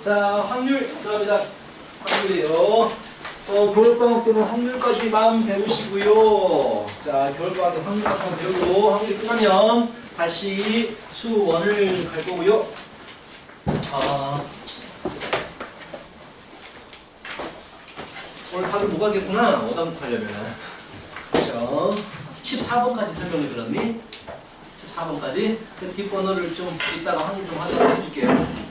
자, 확률 들어갑니다. 확률이에요. 겨울방학 때는 확률까지만 배우시고요. 자, 겨울방학 때 확률까지만 배우고 확률이 끝나면 다시 수원을 갈 거고요. 오늘 답을 못 가겠구나. 오답부터 하려면은. 그렇죠. 14번까지 설명을 들었니? 14번까지. 그 뒷번호를 좀 이따가 확률 좀 하도록 해줄게요.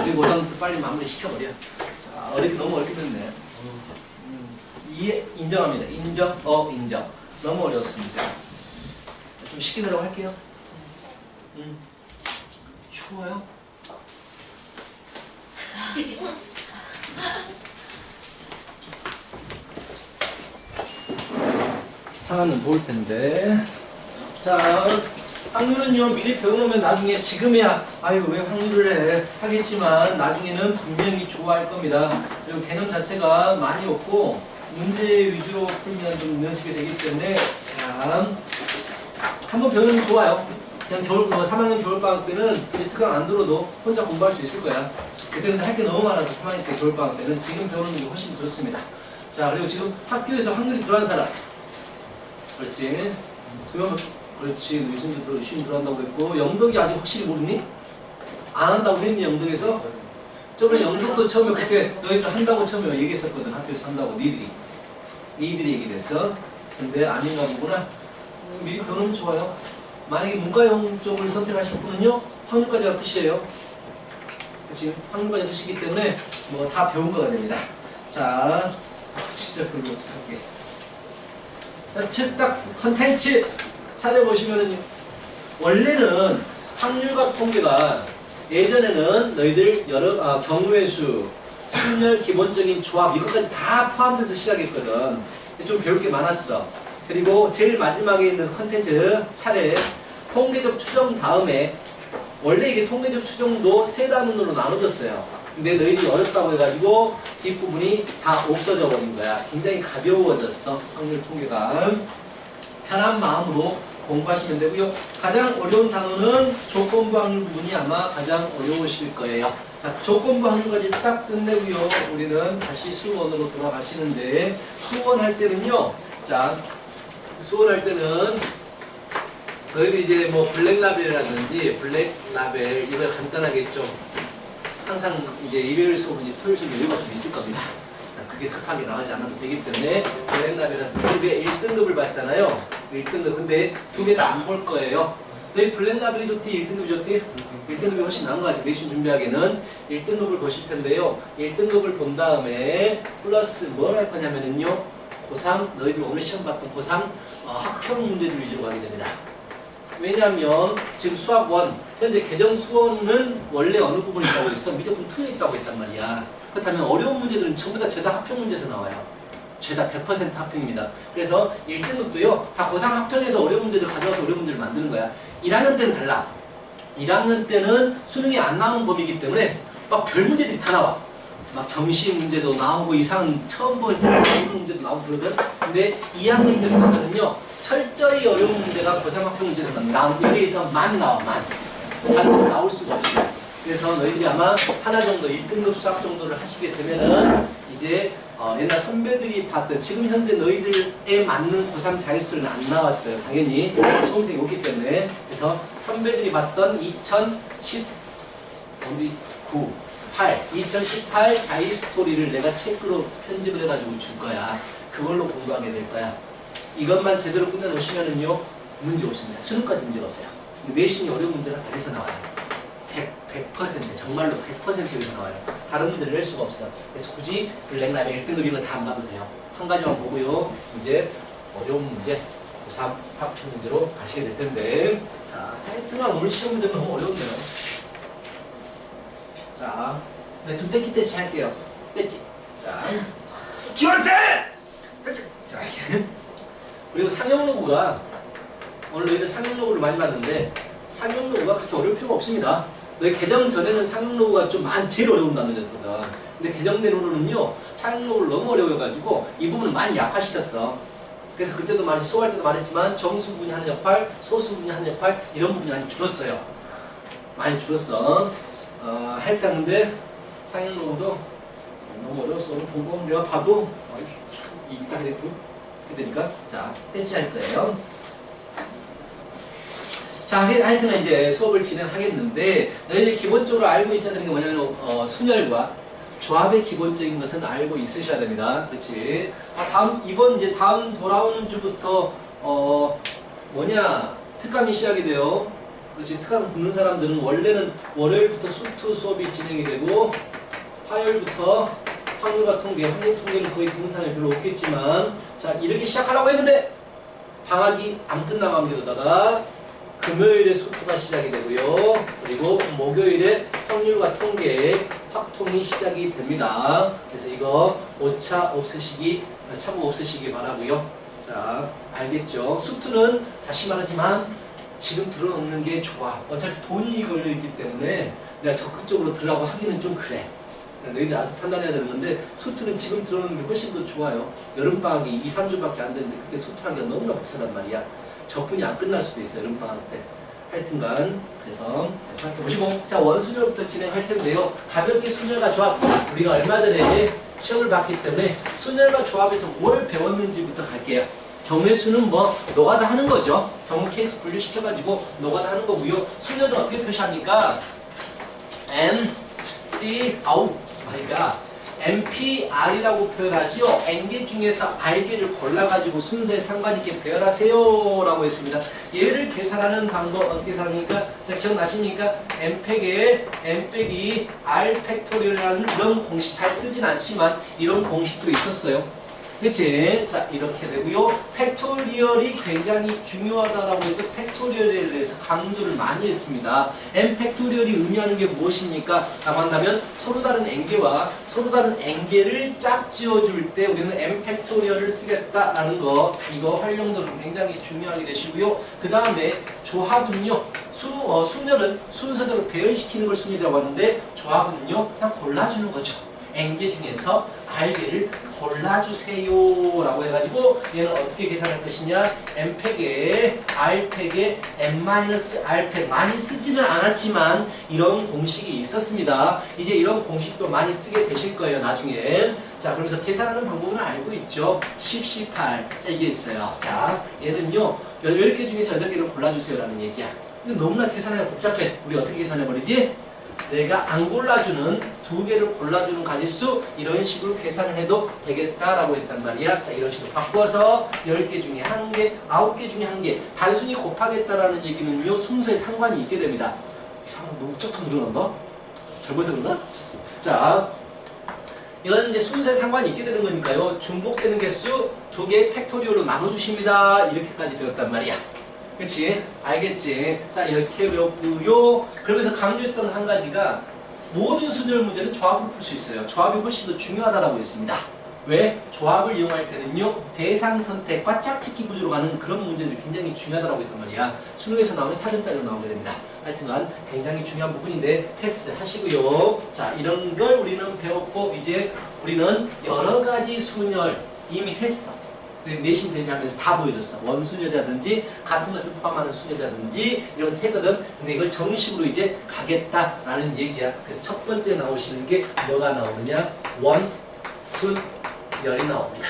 그리고 오답부터 빨리 마무리 시켜버려. 자, 어렵게 너무 어렵게 됐네. 이해 인정합니다. 인정, 인정. 너무 어려웠습니다. 좀 쉽게 내라고 할게요. 추워요? 상하는 더울 텐데. 자, 확률은요 미리 배워놓으면 나중에 지금이야 아유 왜 확률을 해 하겠지만 나중에는 분명히 좋아할 겁니다. 그리고 개념 자체가 많이 없고 문제 위주로 풀면 좀 연습이 되기 때문에 자 한번 배우면 좋아요. 그냥 3학년 겨울방학 때는 이제 특강 안 들어도 혼자 공부할 수 있을 거야. 그때는 할 게 너무 많아서 3학년 때 겨울방학 때는 지금 배우는 게 훨씬 좋습니다. 자 그리고 지금 학교에서 확률이 들어간 사람 그렇지 두 명 그렇지 유신 들어간다고 그랬고 영덕이 아직 확실히 모르니? 안 한다고 했니 영덕에서? 저번에 영덕도 처음에 그때 너희들 한다고 처음에 얘기했었거든. 학교에서 한다고 니들이 얘기를 했어. 근데 아닌가 보구나. 미리 배우면 좋아요. 만약에 문과형 쪽을 선택하실 분은요 확률까지가 끝이에요. 그치? 확률까지가 끝이기 때문에 뭐 다 배운 거가 됩니다. 자 진짜 별로 어떡할게. 자 책딱 컨텐츠 찾아보시면은 원래는 확률과 통계가 예전에는 너희들 경우의 수, 순열 기본적인 조합 이것까지 다 포함돼서 시작했거든. 좀 배울 게 많았어. 그리고 제일 마지막에 있는 컨텐츠 차례 통계적 추정 다음에 원래 이게 통계적 추정도 세 단원으로 나눠졌어요. 근데 너희들이 어렵다고 해가지고 뒷부분이 다 없어져 버린 거야. 굉장히 가벼워졌어. 확률 통계가. 편한 마음으로 공부하시면 되고요. 가장 어려운 단어는 조건부 확률 부분이 아마 가장 어려우실 거예요. 자, 조건부 확률까지 딱 끝내고요. 우리는 다시 수원으로 돌아가시는데 수원할 때는요. 자, 수원할 때는 너희들 이제 뭐 블랙라벨이라든지 블랙라벨 이걸 간단하게 좀 항상 이제 일요일 수업, 토요일 수업 여유가 좀 있을 겁니다. 자, 그게 급하게 나가지 않아도 되기 때문에 블랙라벨은 1등급을 받잖아요. 1등급. 근데 두 개 다 안 볼 거예요. 너희 블랙라벨이 좋디? 1등급이 좋디? 1등급이 훨씬 나은 것 같아요. 내신 준비하기에는 1등급을 보실 텐데요. 1등급을 본 다음에 플러스 뭘 할 거냐면요. 고3, 너희들 오늘 시험 봤던 고3 학평 문제들 위주로 가게 됩니다. 왜냐하면 지금 수학 1, 현재 개정 수원은 원래 어느 부분에 있다고 했어? 미적분 2에 있다고 했단 말이야. 그렇다면 어려운 문제들은 전부 다 죄다 학평 문제에서 나와요. 죄다 100% 학평입니다. 그래서 1등급도요. 다 고3 학평에서 어려운 문제를 가져와서 어려운 문제를 만드는 거야. 1학년 때는 달라. 1학년 때는 수능이 안 나오는 법이기 때문에 막 별 문제들이 다 나와. 막 경시 문제도 나오고 이상한 처음 본 사람 문제도 나오고 그러거든. 근데 2학년 때부터는요. 철저히 어려운 문제가 고3 학평 문제에서 나온 여기에서만 나와. 다른 문제 나올 수가 없어요. 그래서 너희들이 아마 하나 정도 1등급 수학 정도를 하시게 되면은 이제 옛날 선배들이 봤던 지금 현재 너희들에 맞는 고3 자기수들은 안 나왔어요. 당연히 수험생이 없기 때문에. 그래서 선배들이 봤던 2018 자기스토리를 내가 책으로 편집을 해가지고 줄 거야. 그걸로 공부하게 될 거야. 이것만 제대로 끝내놓으시면은요 문제 없습니다. 수능까지 문제가 없어요. 내신이 어려운 문제가 다 해서 나와요. 100% 정말로 100% 여기서 나와요. 다른 문제를 낼 수가 없어. 그래서 굳이 블랙라벨 1등급 이런 거 다 안 봐도 돼요. 한 가지만 보고요. 이제 어려운 문제, 고3 학평 문제로 가시게 될 텐데 자, 하여튼간 오늘 시험 문제 너무 어려운데요. 자, 네, 좀 떼찌 할게요. 떼찌. 자, 기원세! 자, 그리고 상용로그가 오늘 너희들 상용로그를 많이 봤는데 상용로그가 그렇게 어려울 필요가 없습니다. 너희 개정 전에는 상용로그가 좀 제일 어려운 단어였거든. 근데 개정된 후로는요 상용로그를 너무 어려워가지고 이 부분을 많이 약화시켰어. 그래서 그때도 수업할 때도 말했지만 정수분이 하는 역할, 소수분이 하는 역할 이런 부분이 많이 줄었어요. 많이 줄었어. 하여튼 근데 상형로도 너무 어려웠어. 오늘 본거 내가 봐도 이딱 됐고 되니까 자 떼치할 거예요. 자 하여튼 이제 수업을 진행하겠는데 너희들 기본적으로 알고 있어야 되는 게 뭐냐면 순열과 조합의 기본적인 것은 알고 있으셔야 됩니다. 그렇지? 다음 돌아오는 주부터 특강이 시작이 돼요. 그렇지? 특강 붙는 사람들은 원래는 월요일부터 수투 수업이 진행이 되고 화요일부터 확률과 통계, 확률 통계는 거의 듣는 사람이 별로 없겠지만 자 이렇게 시작하려고 했는데 방학이 안 끝나고 합니다다가 금요일에 수투가 시작이 되고요. 그리고 목요일에 확률과 통계, 확통이 시작이 됩니다. 그래서 이거 오차 없으시기, 차고 없으시기 바라고요. 자, 알겠죠? 수투는 다시 말하지만 지금 들어놓는 게 좋아. 어차피 돈이 걸려있기 때문에 내가 적극적으로 들으라고 하기는 좀 그래. 너희들 알아서 판단해야 되는 건데 수투는 지금 들어놓는 게 훨씬 더 좋아요. 여름방학이 2, 3주밖에 안 되는데 그때 수투하기가 너무나 벅차단 말이야. 적분이 안 끝날 수도 있어요. 여름방학 때. 하여튼간 그래서 생각해보시고 자 원순열부터 진행할 텐데요. 가볍게 순열과 조합 우리가 얼마 전에 시험을 봤기 때문에 순열과 조합에서 뭘 배웠는지부터 갈게요. 경우의 수는 뭐 노가다 하는 거죠. 경우 케이스 분류시켜가지고 노가다 하는 거고요. 순열은 어떻게 표시합니까? N, C, 그러니까 MPR이라고 표현하지요. N개 중에서 R개를 골라가지고 순서에 상관있게 배열하세요 라고 했습니다. 얘를 계산하는 방법 어떻게 계산합니까? 자 기억나십니까? M 팩에 M 빼기 R 팩토리얼이라는 이런 공식 잘 쓰진 않지만 이런 공식도 있었어요. 그치? 자 이렇게 되고요. 팩토리얼이 굉장히 중요하다라고 해서 팩토리얼에 대해서 강조를 많이 했습니다. M 팩토리얼이 의미하는 게 무엇입니까? 만나면 서로 다른 n개와 서로 다른 n개를 짝지어줄 때 우리는 M 팩토리얼을 쓰겠다라는 거 이거 활용도는 굉장히 중요하게 되시고요. 그 다음에 조합은요. 순열은 순서대로 배열시키는 걸 순열이라고 하는데 조합은요. 그냥 골라주는 거죠. n개 중에서 r개를 골라주세요 라고 해가지고 얘는 어떻게 계산할 것이냐 m팩에 r팩에 n-r팩 많이 쓰지는 않았지만 이런 공식이 있었습니다. 이제 이런 공식도 많이 쓰게 되실 거예요 나중에. 자 그러면서 계산하는 방법은 알고 있죠. 10, 18 자 이게 있어요. 자 얘는요 10개 중에서 8개를 골라주세요 라는 얘기야. 근데 너무나 계산하기가 복잡해. 우리 어떻게 계산해버리지? 내가 안 골라주는 2개를 골라주는 가짓수 이런 식으로 계산을 해도 되겠다라고 했단 말이야. 자 이런 식으로 바꿔서 10개 중에 1개, 9개 중에 1개 단순히 곱하겠다라는 얘기는요 순서에 상관이 있게 됩니다. 이상한 너무 쩍쩍 늘어난다? 잘못해서 그런가? 자 이건 이제 순서에 상관이 있게 되는 거니까요. 중복되는 개수 2개 팩토리얼로 나눠주십니다. 이렇게까지 배웠단 말이야. 그치? 알겠지? 자 이렇게 배웠고요. 그러면서 강조했던 한 가지가 모든 순열 문제는 조합을 풀 수 있어요. 조합이 훨씬 더 중요하다고 했습니다. 왜? 조합을 이용할 때는요 대상 선택과 짝짓기 구조로 가는 그런 문제들이 굉장히 중요하다고 했단 말이야. 수능에서 나오면 4점짜리로 나오게 됩니다. 하여튼간 굉장히 중요한 부분인데 패스하시고요. 자 이런 걸 우리는 배웠고 이제 우리는 여러 가지 순열 이미 했어. 내신 대비하면서 다 보여줬어. 원순열이라든지 같은 것을 포함하는 순열이라든지 이런 했거든. 근데 이걸 정식으로 이제 가겠다라는 얘기야. 그래서 첫 번째 나오시는 게 뭐가 나오느냐? 원순열이 나옵니다.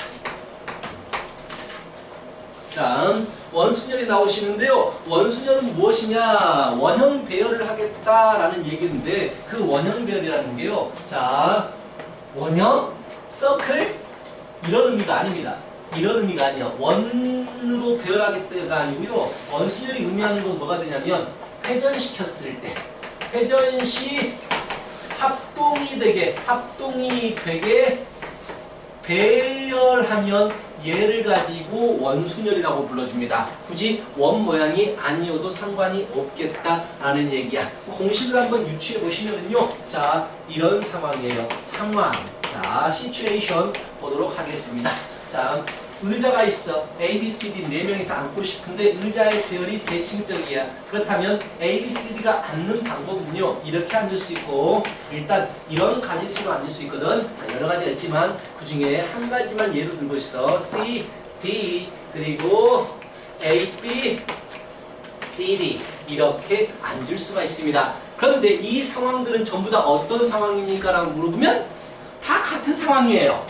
다음 원순열이 나오시는데요. 원순열은 무엇이냐? 원형 배열을 하겠다라는 얘기인데 그 원형 배열이라는 게요. 자 원형, 서클 이런 의미가 아닙니다. 이런 의미가 아니야. 원으로 배열하겠다가 아니고요. 원순열이 의미하는 건 뭐가 되냐면 회전시켰을 때 회전시 합동이 되게 배열하면 얘를 가지고 원순열이라고 불러줍니다. 굳이 원 모양이 아니어도 상관이 없겠다라는 얘기야. 공식을 한번 유추해 보시면요. 자 이런 상황이에요. 상황. 자 시츄에이션 보도록 하겠습니다. 자 의자가 있어. A, B, C, D 4명이서 앉고 싶은데 의자의 배열이 대칭적이야. 그렇다면 A, B, C, D가 앉는 방법은요. 이렇게 앉을 수 있고 일단 이런 가짓수로 앉을 수 있거든. 자, 여러 가지가 있지만 그 중에 한 가지만 예로 들고 있어. C, D 그리고 A, B, C, D 이렇게 앉을 수가 있습니다. 그런데 이 상황들은 전부 다 어떤 상황입니까? 라고 물어보면 다 같은 상황이에요.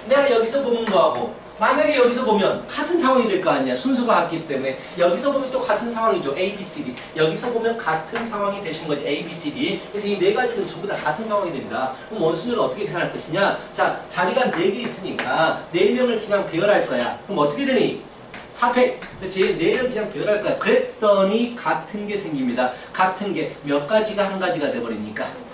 내가 여기서 보는 거하고 만약에 여기서 보면 같은 상황이 될 거 아니야. 순서가 같기 때문에 여기서 보면 또 같은 상황이죠. A, B, C, D. 여기서 보면 같은 상황이 되신 거지. A, B, C, D. 그래서 이 네 가지는 전부 다 같은 상황이 됩니다. 그럼 원순위를 어떻게 계산할 것이냐? 자, 자리가 4개 있으니까 4명을 그냥 배열할 거야. 그럼 어떻게 되니? 4팩. 그렇지? 4를 그냥 배열할 거야. 그랬더니 같은 게 생깁니다. 같은 게 몇 가지가 한 가지가 돼버리니까.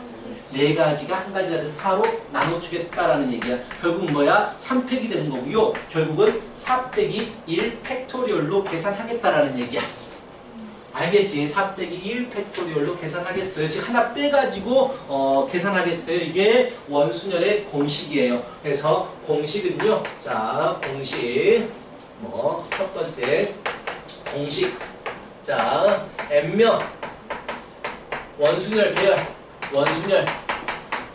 4가지가 한 가지가 돼서 4로 나눠주겠다라는 얘기야. 결국 뭐야? 3팩이 되는 거고요. 결국은 4 빼기 1 팩토리얼로 계산하겠다라는 얘기야. 알겠지? 4 빼기 1 팩토리얼로 계산하겠어요. 즉 하나 빼가지고 계산하겠어요. 이게 원순열의 공식이에요. 그래서 공식은요. 자, 공식 첫 번째 공식. 자, n명 원순열 배열. 원순열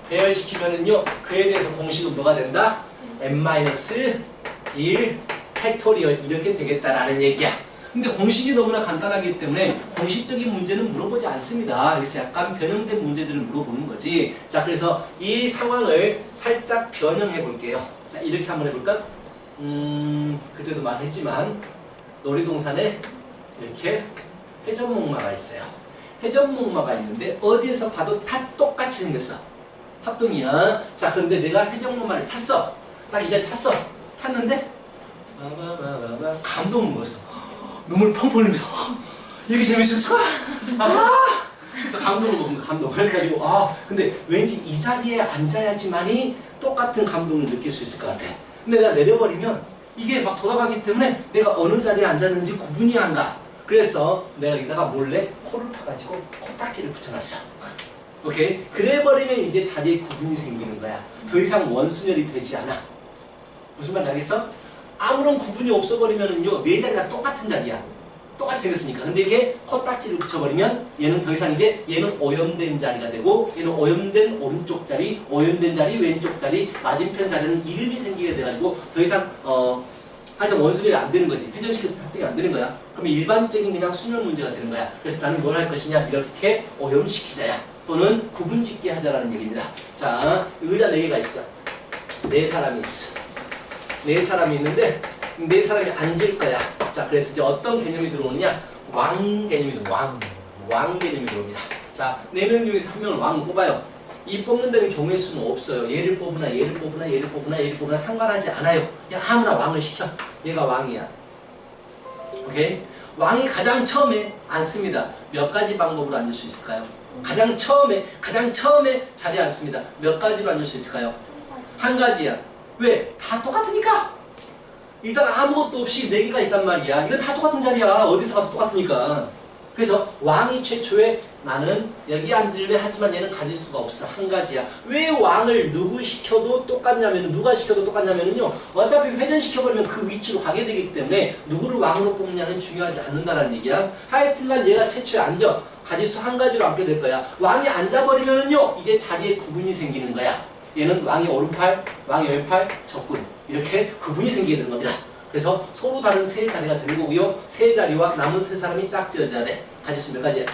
배열시키면은요 그에 대해서 공식은 뭐가 된다? n-1 팩토리얼 이렇게 되겠다라는 얘기야. 근데 공식이 너무나 간단하기 때문에 공식적인 문제는 물어보지 않습니다. 그래서 약간 변형된 문제들을 물어보는 거지. 자, 그래서 이 상황을 살짝 변형해 볼게요. 자, 이렇게 한번 해볼까? 그때도 말했지만 놀이동산에 이렇게 회전목마가 있어요. 회전목마가 있는데 어디에서 봐도 다 똑같이 생겼어. 합동이야. 자, 그런데 내가 회전목마를 탔어. 딱 이제 탔어. 탔는데 감동을 먹었어. 눈물 펑펑 흘리면서 이렇게 재밌을 수가? 감동을 먹는 거야. 감동. 그래가지고 근데 왠지 이 자리에 앉아야지만이 똑같은 감동을 느낄 수 있을 것 같아. 근데 내가 내려버리면 이게 막 돌아가기 때문에 내가 어느 자리에 앉았는지 구분이 안 가. 그래서 내가 여기다가 몰래 코를 파가지고 코딱지를 붙여놨어. 오케이? 그래버리면 이제 자리에 구분이 생기는 거야. 더 이상 원순열이 되지 않아. 무슨 말인지 알겠어? 아무런 구분이 없어버리면은요, 네 자리가 똑같은 자리야. 똑같이 생겼으니까. 근데 이게 코딱지를 붙여버리면 얘는 더 이상 이제 얘는 오염된 자리가 되고 얘는 오염된 오른쪽 자리, 오염된 자리, 왼쪽 자리, 맞은편 자리는 이름이 생기게 돼가지고 더 이상 하여튼 원순열이 안 되는 거지. 회전시켰을 때 합동이 안 되는 거야. 그러면 일반적인 그냥 순열 문제가 되는 거야. 그래서 나는 뭘 할 것이냐? 이렇게 오염시키자야. 또는 구분짓게 하자라는 얘기입니다. 자, 의자 4개가 있어. 4사람이 있어. 4사람이 있는데 4사람이 앉을 거야. 자, 그래서 이제 어떤 개념이 들어오느냐? 왕 개념이 들어옵니다. 왕 개념이 들어옵니다. 자, 4명 중에서 1명을 왕 뽑아요. 이 뽑는다는 경우의 수는 없어요. 얘를 뽑으나 얘를 뽑으나 얘를 뽑으나 얘를 뽑으나 상관하지 않아요. 그냥 아무나 왕을 시켜. 얘가 왕이야. 오케이? 왕이 가장 처음에 앉습니다. 몇 가지 방법으로 앉을 수 있을까요? 가장 처음에 자리에 앉습니다. 몇 가지로 앉을 수 있을까요? 한 가지야. 왜? 다 똑같으니까. 일단 아무것도 없이 4개가 있단 말이야. 이건 다 똑같은 자리야. 어디서 가도 똑같으니까. 그래서 왕이 최초에 나는 여기 앉을래 하지만 얘는 가질 수가 없어. 한 가지야. 왜 왕을 누구 시켜도 똑같냐면 누가 시켜도 똑같냐면요. 어차피 회전시켜버리면 그 위치로 가게 되기 때문에 누구를 왕으로 뽑느냐는 중요하지 않는다는 얘기야. 하여튼간 얘가 최초에 앉아. 가질 수 한 가지로 앉게 될 거야. 왕이 앉아버리면요. 이제 자리에 구분이 생기는 거야. 얘는 왕의 오른팔, 왕의 왼팔, 적군. 이렇게 구분이 생기게 되는 겁니다. 그래서 서로 다른 세 자리가 되는 거고요. 세 자리와 남은 3사람이 짝지어져야 돼. 가지수 몇 가지야?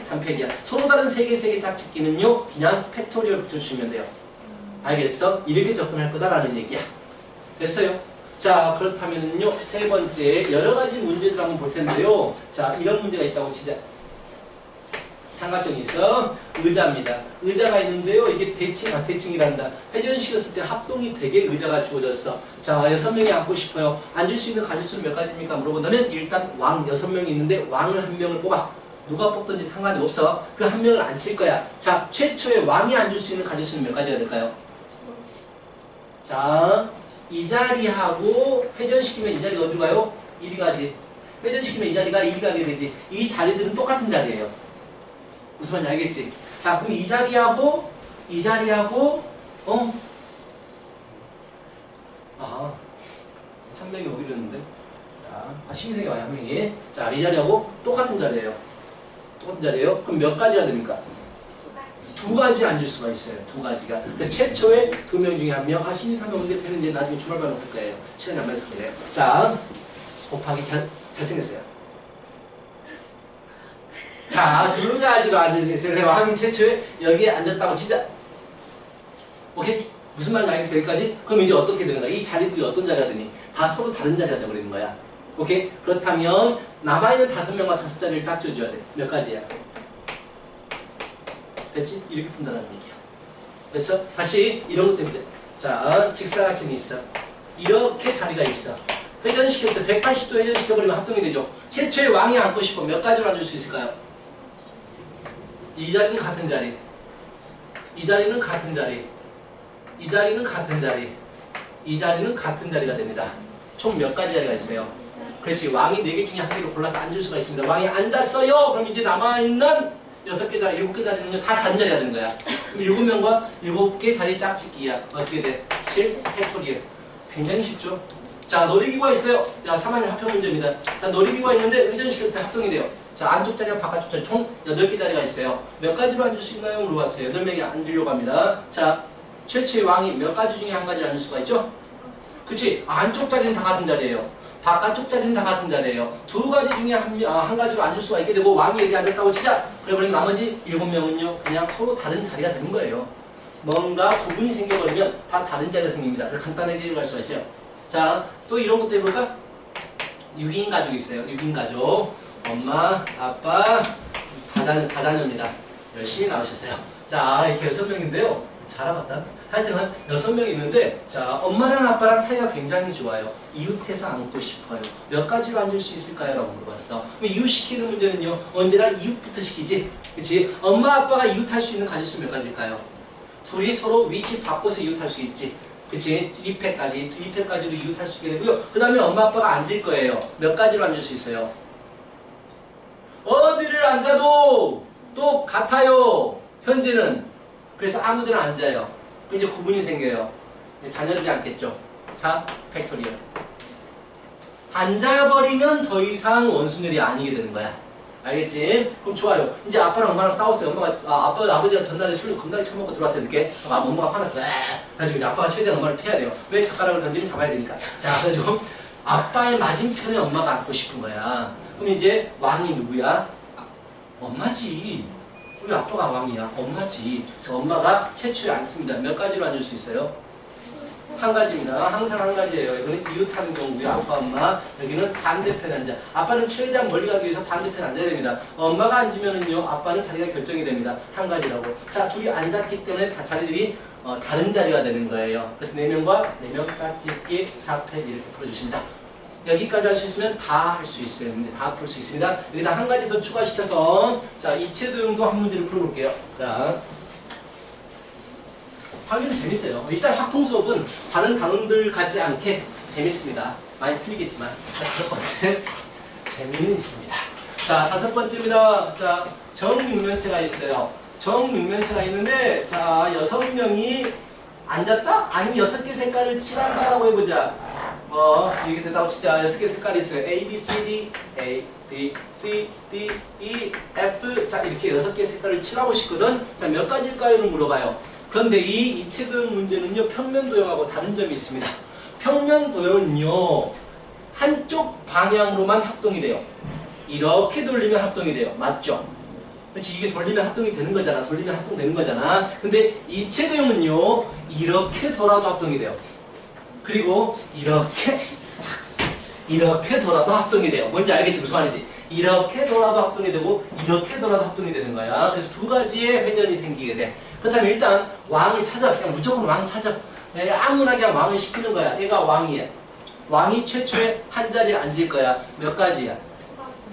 3팩이야. 서로 다른 3개 짝짓기는요. 그냥 팩토리얼 붙여주시면 돼요. 알겠어? 이렇게 접근할 거다라는 얘기야. 됐어요? 자, 그렇다면요. 세 번째 여러 가지 문제들 한번 볼 텐데요. 자, 이런 문제가 있다고 치자. 삼각형이 있어. 의자입니다. 의자가 있는데요. 이게 대칭이란다. 회전시켰을 때 합동이 되게 의자가 주어졌어. 자, 6명이 앉고 싶어요. 앉을 수 있는 가지수는 몇 가지입니까? 물어본다면 일단 왕 6명이 있는데 왕을 한 명을 뽑아. 누가 뽑든지 상관이 없어. 그 한 명을 앉힐 거야. 자, 최초에 왕이 앉을 수 있는 가지수는 몇 가지가 될까요? 자, 이 자리하고 회전시키면 이 자리가 어디로 가요? 1위 가지. 회전시키면 이 자리가 1위 가게 되지. 이 자리들은 똑같은 자리예요. 무슨 말인지 알겠지? 자, 그럼 이 자리하고 한 명이 오기로 했는데 자, 신생이 와요. 한 명이. 자, 이 자리하고 똑같은 자리예요. 똑같은 자리예요. 그럼 몇 가지가 됩니까? 2가지 앉을 수가 있어요. 2가지가. 그래서 최초에 2명 중에 1명. 신이 3명 오는데 배는 이제 나중에 주말반 놓을 거예요. 시간이 안 맞아서 그래요. 자, 곱하기 잘생겼어요. 자, 두 가지로 앉을 수 있어요. 그래서 왕이 최초에 여기에 앉았다고 진짜. 오케이? 무슨 말인지 알겠어요? 여기까지? 그럼 이제 어떻게 되는 거야? 이 자리들이 어떤 자리가 되니? 다 서로 다른 자리가 되어버리는 거야. 오케이? 그렇다면 남아있는 5명과 5자리를 짝지어줘야 돼. 몇 가지야? 됐지? 이렇게 푼다는 얘기야. 그래서 다시 이런 것도 해보자. 자, 직사각형이 있어. 이렇게 자리가 있어. 회전시켰을 때 180도 회전시켜버리면 합동이 되죠. 최초의 왕이 앉고 싶어. 몇 가지로 앉을 수 있을까요? 이 자리는 같은 자리. 이 자리는 같은 자리. 이 자리는 같은 자리. 이 자리는 같은 자리가 됩니다. 총 몇 가지 자리가 있어요? 그렇지. 왕이 4개 중에 한 개를 골라서 앉을 수가 있습니다. 왕이 앉았어요. 그럼 이제 남아있는 6개 자리, 7개 자리는 다 다른 자리가 되는 거야. 그럼 7명과 7개 자리 짝짓기야. 어떻게 돼? 7 팩토리얼. 굉장히 쉽죠? 자, 놀이기구가 있어요. 자, 3학년 합평 문제입니다. 자, 놀이기구가 있는데 회전시켰을 때 합동이 돼요. 자, 안쪽 자리와 바깥쪽 자리 총 8개 자리가 있어요. 몇 가지로 앉을 수 있나요? 물어봤어요. 8명이 앉으려고 합니다. 자, 최초의 왕이 몇 가지 중에 한 가지를 앉을 수가 있죠? 그치? 안쪽 자리는 다 같은 자리예요. 바깥쪽 자리는 다 같은 자리예요. 두 가지 중에 한 가지로 앉을 수가 있게 되고 왕이 여기 앉았다고 치자. 그래버리면 나머지 7명은요 그냥 서로 다른 자리가 되는 거예요. 뭔가 구분이 생겨버리면 다 다른 자리가 생깁니다. 간단하게 이해할 수가 있어요. 자, 또 이런 것도 해볼까? 6인 가족이 있어요. 6인 가족. 엄마, 아빠, 다자녀입니다. 열심히 나오셨어요. 자, 이렇게 6명인데요. 잘 알았다. 하여튼 6명이 있는데, 자, 엄마랑 아빠랑 사이가 굉장히 좋아요. 이웃해서 앉고 싶어요. 몇 가지로 앉을 수 있을까요? 라고 물어봤어. 그럼 이웃시키는 문제는요, 언제나 이웃부터 시키지? 그치? 엄마, 아빠가 이웃할 수 있는 가지수 몇 가지일까요? 둘이 서로 위치 바꿔서 이웃할 수 있지. 그치? 2패까지도 이웃할 수 있게 되고요. 그 다음에 엄마, 아빠가 앉을 거예요. 몇 가지로 앉을 수 있어요? 어디를 앉아도 똑같아요. 현재는. 그래서 아무데나 앉아요. 그럼 이제 구분이 생겨요. 자녀들이 앉겠죠. 4 팩토리얼. 앉아버리면 더 이상 원순열이 아니게 되는 거야. 알겠지? 그럼 좋아요. 이제 아빠랑 엄마랑 싸웠어요. 아버지가 전날에 술을 겁나게 처먹고 들어왔어요. 이렇게. 엄마가 화났어. 그래가지고 이제 아빠가 최대한 엄마를 피해야 돼요. 왜 젓가락을 던지면 잡아야 되니까. 자, 그래가지고 아빠의 맞은편에 엄마가 앉고 싶은 거야. 그럼 이제 왕이 누구야? 엄마지. 왜 아빠가 왕이야? 엄마지. 그래서 엄마가 최초에 앉습니다. 몇 가지로 앉을 수 있어요? 한 가지입니다. 항상 한 가지예요. 이거는 이웃하는 경우고요. 아빠, 엄마. 여기는 반대편에 앉아. 아빠는 최대한 멀리 가기 위해서 반대편에 앉아야 됩니다. 엄마가 앉으면은요, 아빠는 자리가 결정이 됩니다. 한 가지라고. 자, 둘이 앉았기 때문에 다 자리들이 다른 자리가 되는 거예요. 그래서 4명과 4명 짝짓기 4패 이렇게 풀어주십니다. 여기까지 할 수 있으면 다 할 수 있어요. 문제 다 풀 수 있습니다. 여기다 한 가지 더 추가시켜서 자, 입체도형도 한 문제를 풀어볼게요. 자, 확인은 재밌어요. 일단 학통 수업은 다른 단원들 같지 않게 재밌습니다. 많이 틀리겠지만. 자, 5번째 재미는 있습니다. 자, 5번째입니다. 자, 정육면체가 있어요. 정육면체가 있는데 자, 6명이 앉았다? 아니 6개 색깔을 칠한다라고 해보자. 이게 됐다고 치자. 6개 색깔이 있어요. A, B, C, D, A, B, C, D, E, F. 자, 이렇게 6개 색깔을 칠하고 싶거든. 자, 몇 가지일까요?를 물어봐요. 그런데 이 입체도형 문제는요, 평면도형하고 다른 점이 있습니다. 평면도형은요, 한쪽 방향으로만 합동이 돼요. 이렇게 돌리면 합동이 돼요. 맞죠? 그렇지? 이게 돌리면 합동이 되는 거잖아. 돌리면 합동되는 거잖아. 근데 입체도형은요, 이렇게 돌아도 합동이 돼요. 그리고 이렇게 돌아도 합동이 돼요. 뭔지 알겠지? 무슨 말인지. 이렇게 돌아도 합동이 되고 이렇게 돌아도 합동이 되는 거야. 그래서 두 가지의 회전이 생기게 돼. 그렇다면 일단 왕을 찾아. 그냥 무조건 왕 찾아. 아무나 그냥 왕을 시키는 거야. 얘가 왕이야. 왕이 최초에 한 자리에 앉을 거야. 몇 가지야?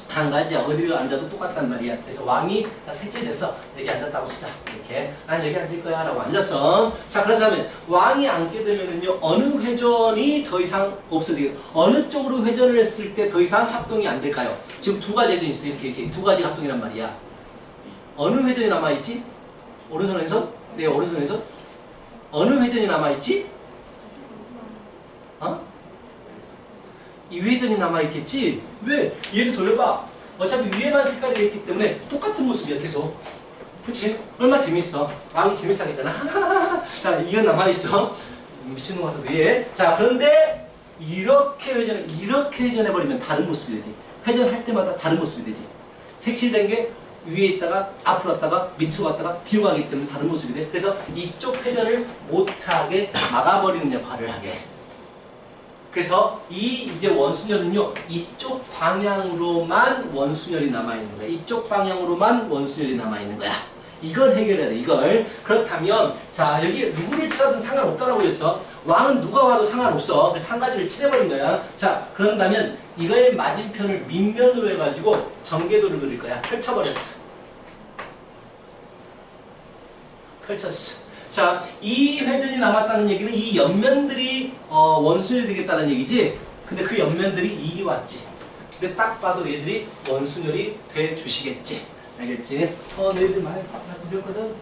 한 가지야. 어디를 앉아도 똑같단 말이야. 그래서 왕이 자, 셋째 됐어. 여기 앉았다고 치자. 이렇게. 난 여기 앉을 거야. 라고 앉았어. 자, 그렇다면 왕이 앉게 되면은요, 어느 회전이 더 이상 없어지게, 어느 쪽으로 회전을 했을 때 더 이상 합동이 안 될까요? 지금 두 가지 회전이 있어. 이렇게 두 가지 합동이란 말이야. 어느 회전이 남아있지? 오른손 왼손? 네, 오른손 왼손? 어느 회전이 남아있지? 이 회전이 남아있겠지? 왜? 얘를 돌려봐. 어차피 위에만 색깔이 있기 때문에 똑같은 모습이야, 계속. 그치? 얼마나 재밌어. 왕이 재밌어 하겠잖아. 자, 이거 남아있어. 미친놈 같아도 얘. 자, 그런데 이렇게 회전해버리면 다른 모습이 되지. 회전할 때마다 다른 모습이 되지. 색칠된 게 위에 있다가 앞으로 갔다가 밑으로 갔다가 뒤로 가기 때문에 다른 모습이 돼. 그래서 이쪽 회전을 못하게 막아버리는 역할을 하게 해. 그래서 이 이제 원순열은요, 이쪽 방향으로만 원순열이 남아있는 거야. 이쪽 방향으로만 원순열이 남아있는 거야. 이걸 해결해야 돼, 이걸. 그렇다면, 자, 여기 누구를 치라든 상관없다라고 했어. 왕은 누가 와도 상관없어. 그래서 한 가지를 칠해버린 거야. 자, 그런다면 이거의 맞은편을 밑면으로 해가지고 전개도를 그릴 거야. 펼쳐버렸어. 펼쳤어. 자, 이 회전이 남았다는 얘기는 이 옆면들이 원순열이 되겠다는 얘기지. 근데 그 옆면들이 이리 왔지. 근데 딱 봐도 얘들이 원순열이 돼 주시겠지. 알겠지? 너희들 많이 말씀드렸거든.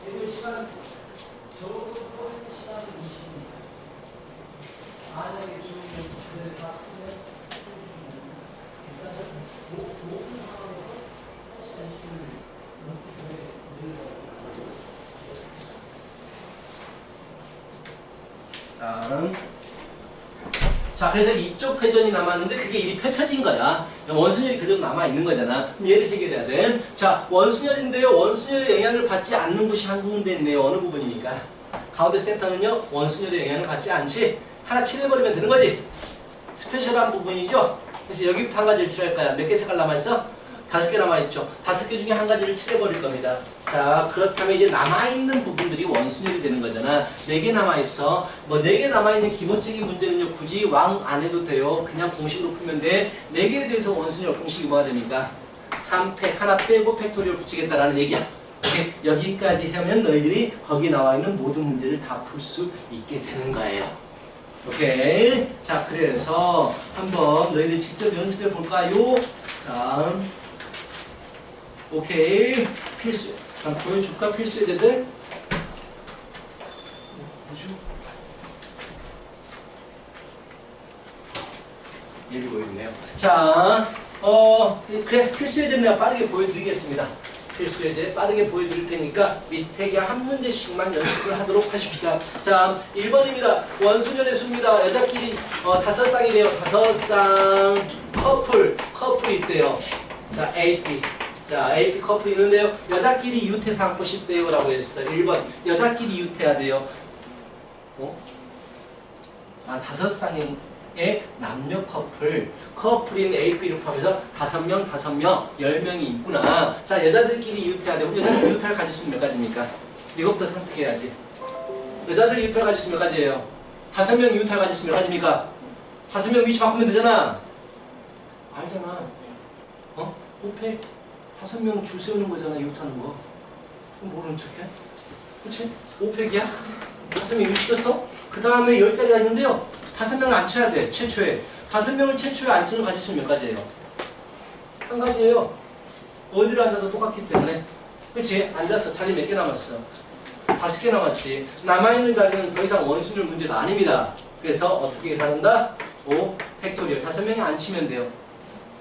얘들 시간 적어도 시간은 20분. 만약에 주는 다 크면 일단 높은 상황에서 시간 20분을 자, 그래서 이쪽 회전이 남았는데 그게 일이 펼쳐진 거야. 원순열이 그대로 남아있는 거잖아. 그럼 얘를 해결해야 돼. 자, 원순열인데요. 원순열의 영향을 받지 않는 곳이 한 군데 있네요. 어느 부분입니까? 가운데 센터는요. 원순열의 영향을 받지 않지. 하나 칠해버리면 되는 거지. 스페셜한 부분이죠. 그래서 여기부터 한 가지를 칠할 거야. 몇 개 색깔 남아있어? 5개 남아있죠. 5개 중에 한 가지를 칠해버릴 겁니다. 자, 그렇다면 이제 남아있는 부분들이 원순열이 되는 거잖아. 4개 남아있어. 뭐 4개 남아있는 기본적인 문제는요, 굳이 왕 안 해도 돼요. 그냥 공식으로 풀면 돼. 4개에 대해서 원순열 공식이 뭐가 됩니까? 3팩 하나 빼고 팩토리얼 붙이겠다라는 얘기야. 오케이? 여기까지 하면 너희들이 거기 나와있는 모든 문제를 다 풀 수 있게 되는 거예요. 오케이? 자, 그래서 한번 너희들 직접 연습해 볼까요? 자, 오케이. 필수. 그럼 보여줄까? 필수 예제들? 뭐죠? 예비 보여주네요. 자, 그래. 필수 예제 내가 빠르게 보여드리겠습니다. 필수 예제 빠르게 보여드릴 테니까 밑에 그냥 한 문제씩만 연습을 하도록 하십시다. 자, 1번입니다. 원순열의 수입니다. 여자끼리 5쌍이래요. 5쌍 커플이 있대요. 자, AP. 자, AP 커플이 있는데요. 여자끼리 유태 삼고 싶대요. 라고 했어. 1번. 여자끼리 유태하대요. 5쌍의 남녀 커플인 AP를 포함해서 5명, 10명이 있구나. 자, 여자들끼리 유태하되고, 여자들 유태를 가질 수 있는 몇 가지입니까? 이것부터 선택해야지. 여자들 유태를 가질 수 있는 몇 가지예요? 5명 유태를 가질 수 있는 몇 가지입니까? 5명 위치 바꾸면 되잖아. 알잖아. 5팩 5명 줄 세우는 거잖아, 유태하는 거. 그럼 모르는 척해? 그치? 5팩이야? 5명 유치겠어? 그 다음에 10자리가 있는데요. 5명을 앉혀야 돼, 최초에. 5명을 최초에 앉히는 가질 수는 몇 가지예요? 한 가지예요. 어디를 앉아도 똑같기 때문에. 그치? 앉았어. 자리 몇 개 남았어? 5개 남았지. 남아있는 자리는 더 이상 원순열 문제가 아닙니다. 그래서 어떻게 계산한다? 5 팩토리얼. 5명이 앉히면 돼요.